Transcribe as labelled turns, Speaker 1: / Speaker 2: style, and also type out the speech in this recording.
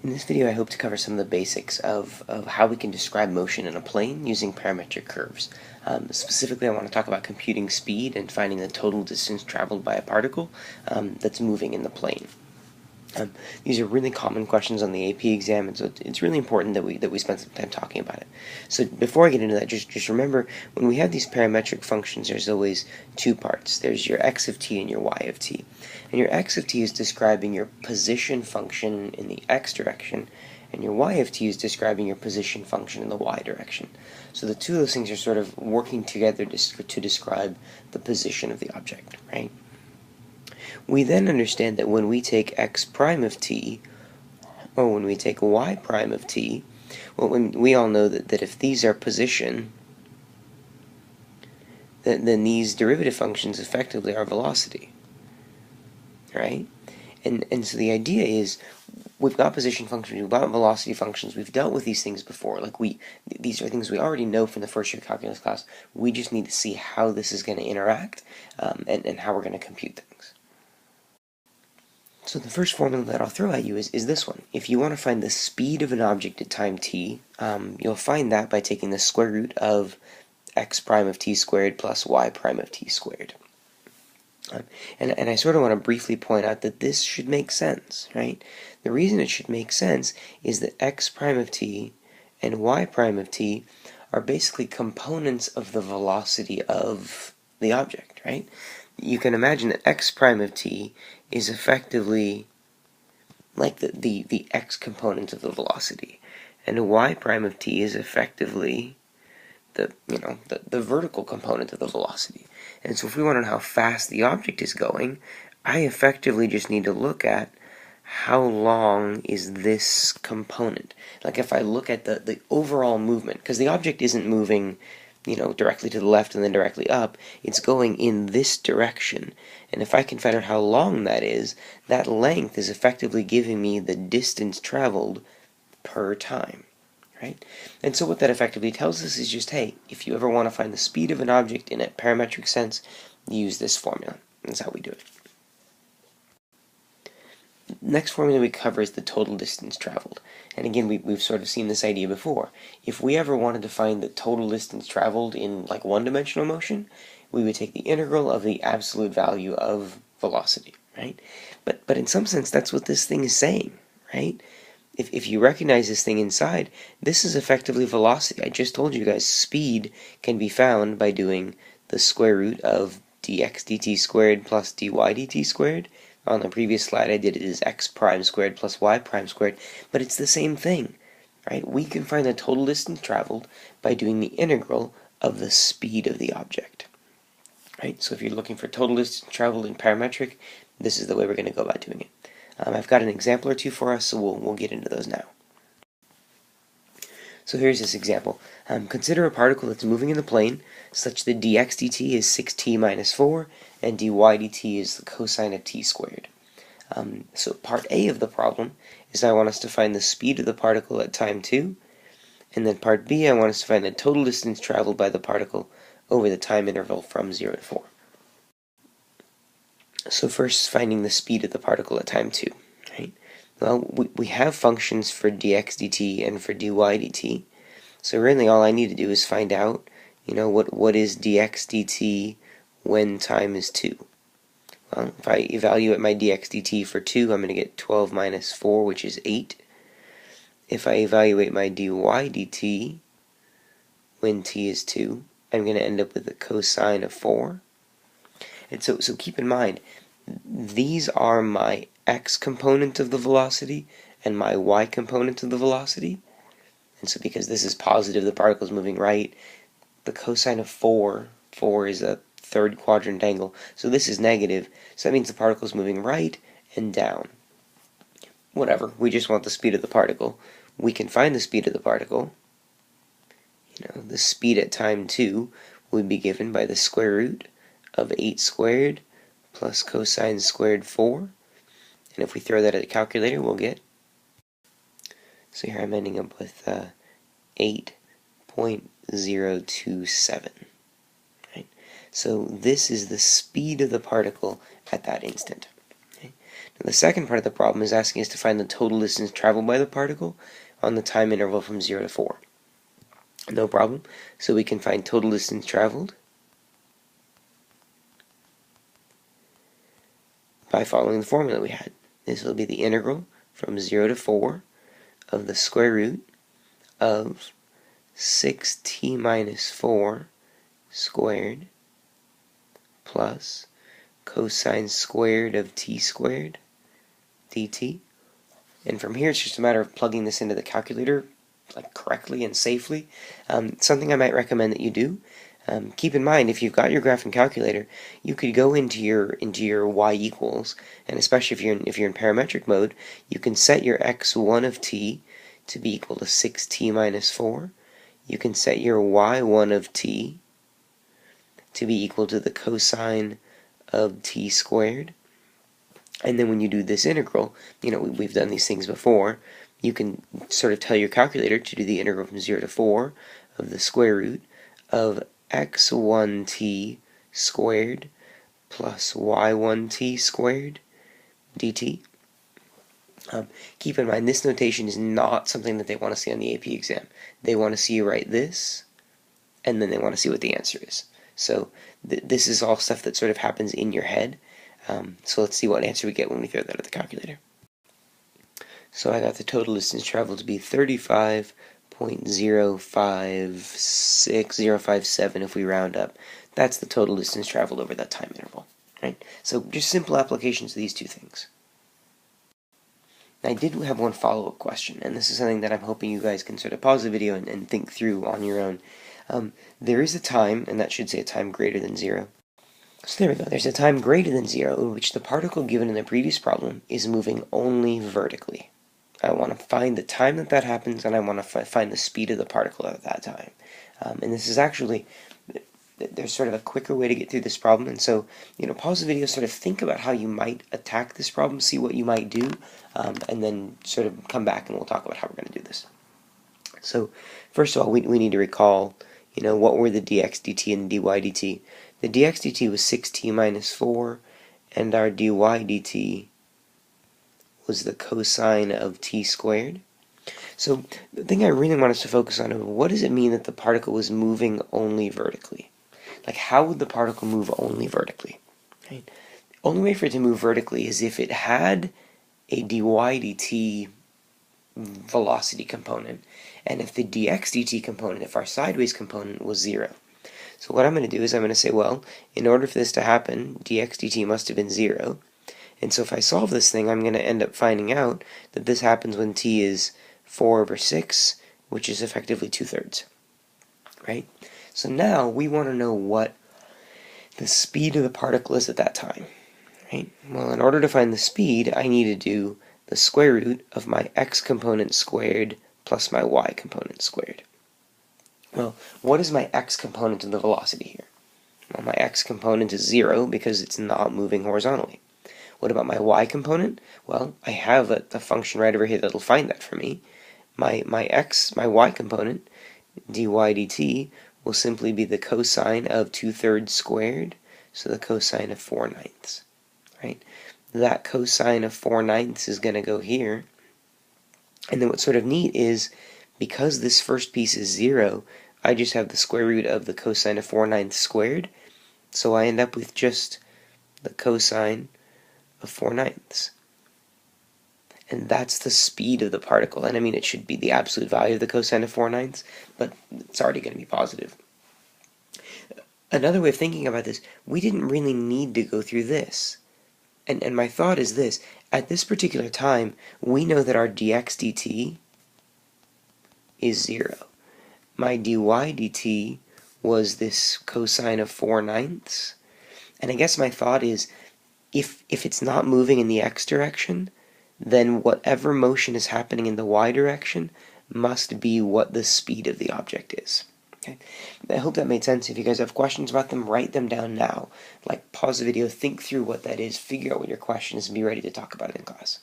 Speaker 1: In this video I hope to cover some of the basics of how we can describe motion in a plane using parametric curves. Specifically I want to talk about computing speed and finding the total distance traveled by a particle that's moving in the plane. These are really common questions on the AP exam, and so it's really important that we spend some time talking about it. So before I get into that, just remember, when we have these parametric functions, there's always two parts. There's your x of t and your y of t. And your x of t is describing your position function in the x direction, and your y of t is describing your position function in the y direction. So the two of those things are sort of working together to describe the position of the object, right? We then understand that when we take x prime of t, or when we take y prime of t, well, we all know that if these are position, then these derivative functions effectively are velocity, right? And so the idea is, we've got position functions, we've got velocity functions, we've dealt with these things before. These are things we already know from the first year calculus class. We just need to see how this is going to interact and how we're going to compute things. So the first formula that I'll throw at you is this one. If you want to find the speed of an object at time t, you'll find that by taking the square root of x prime of t squared plus y prime of t squared. And I sort of want to briefly point out that this should make sense, right? The reason it should make sense is that x prime of t and y prime of t are basically components of the velocity of the object, right? You can imagine that x prime of t is effectively like the x component of the velocity, and y prime of t is effectively the vertical component of the velocity. And so if we want to know how fast the object is going, I effectively just need to look at how long is this component. Like if I look at the overall movement, because the object isn't moving directly to the left and then directly up, it's going in this direction. And if I can find out how long that is, that length is effectively giving me the distance traveled per time, right? And so what that effectively tells us is just, hey, if you ever want to find the speed of an object in a parametric sense, use this formula. That's how we do it. Next formula we cover is the total distance traveled. And again, we've sort of seen this idea before. If we ever wanted to find the total distance traveled in like one-dimensional motion, we would take the integral of the absolute value of velocity, right? But in some sense, that's what this thing is saying, right? If you recognize this thing inside, this is effectively velocity. I just told you guys speed can be found by doing the square root of dx dt squared plus dy dt squared. On the previous slide I did it as x prime squared plus y prime squared, but it's the same thing, right? We can find the total distance traveled by doing the integral of the speed of the object, right? So if you're looking for total distance traveled in parametric, this is the way we're going to go about doing it. I've got an example or two for us, so we'll get into those now. So here's this example. Consider a particle that's moving in the plane such that dx dt is 6t minus 4 and dy dt is the cosine of t squared. So part A of the problem is I want us to find the speed of the particle at time 2, and then part B I want us to find the total distance traveled by the particle over the time interval from 0 to 4. So first, finding the speed of the particle at time 2, right? Well, we have functions for dx dt and for dy dt, so really all I need to do is find out, what is dx dt when time is 2. Well, if I evaluate my dx dt for 2, I'm going to get 12 minus 4, which is 8. If I evaluate my dy dt when t is 2, I'm going to end up with a cosine of 4. And so keep in mind, these are my x component of the velocity and my y component of the velocity. And so because this is positive, the particle is moving right, the cosine of 4 is a third quadrant angle, so this is negative, so that means the particle is moving right and down. Whatever, we just want the speed of the particle. We can find the speed of the particle. The speed at time 2 would be given by the square root of 8 squared plus cosine squared 4. And if we throw that at a calculator, we'll get, so here I'm ending up with 8.027. Right? So this is the speed of the particle at that instant. Okay? The second part of the problem is asking us to find the total distance traveled by the particle on the time interval from 0 to 4. No problem. So we can find total distance traveled by following the formula we had. This will be the integral from 0 to 4 of the square root of 6t minus 4 squared plus cosine squared of t squared dt. And from here it's just a matter of plugging this into the calculator correctly and safely. Something I might recommend that you do, keep in mind, if you've got your graphing calculator, you could go into your y equals, and especially if you're in parametric mode, you can set your x1 of t to be equal to 6t minus 4. You can set your y1 of t to be equal to the cosine of t squared. And then when you do this integral, we've done these things before, you can sort of tell your calculator to do the integral from 0 to 4 of the square root of x1t squared plus y1t squared dt. Keep in mind, this notation is not something that they want to see on the AP exam. They want to see you write this, and then they want to see what the answer is. So this is all stuff that sort of happens in your head. So let's see what answer we get when we throw that at the calculator. So I got the total distance traveled to be 35.056057 if we round up. That's the total distance traveled over that time interval. Right? So just simple applications of these two things. Now, I did have one follow-up question, and this is something that I'm hoping you guys can sort of pause the video and think through on your own. There is a time, and that should say a time greater than 0. So there we go. There's a time greater than 0 in which the particle given in the previous problem is moving only vertically. I want to find the time that happens, and I want to find the speed of the particle at that time. And this is actually, there's sort of a quicker way to get through this problem, and so, pause the video, sort of think about how you might attack this problem, see what you might do, and then sort of come back and we'll talk about how we're going to do this. So, first of all, we need to recall, what were the dx dt and dy dt. The dx dt was 6t minus 4, and our dy dt was the cosine of t squared. So the thing I really want us to focus on is, what does it mean that the particle was moving only vertically? How would the particle move only vertically? Right? Only way for it to move vertically is if it had a dy dt velocity component, and if the dx dt component, if our sideways component was 0. So what I'm going to do is I'm going to say, well, in order for this to happen, dx dt must have been 0. And so if I solve this thing, I'm going to end up finding out that this happens when t is 4 over 6, which is effectively 2/3. Right? So now we want to know what the speed of the particle is at that time. Right? Well, in order to find the speed, I need to do the square root of my x component squared plus my y component squared. Well, what is my x component of the velocity here? Well, my x component is 0 because it's not moving horizontally. What about my y component? Well, I have a function right over here that'll find that for me. My y component, dy dt, will simply be the cosine of 2/3 squared, so the cosine of 4/9. Right? That cosine of 4/9 is going to go here. And then what's sort of neat is, because this first piece is 0, I just have the square root of the cosine of 4/9 squared, so I end up with just the cosine of 4/9. And that's the speed of the particle. And I mean, it should be the absolute value of the cosine of 4/9, but it's already going to be positive. Another way of thinking about this, we didn't really need to go through this. And my thought is this: at this particular time, we know that our dx dt is 0. My dy dt was this cosine of 4/9. And I guess my thought is, if it's not moving in the x direction, then whatever motion is happening in the y direction must be what the speed of the object is. Okay? I hope that made sense. If you guys have questions about them, write them down now. Pause the video, think through what that is, figure out what your question is, and be ready to talk about it in class.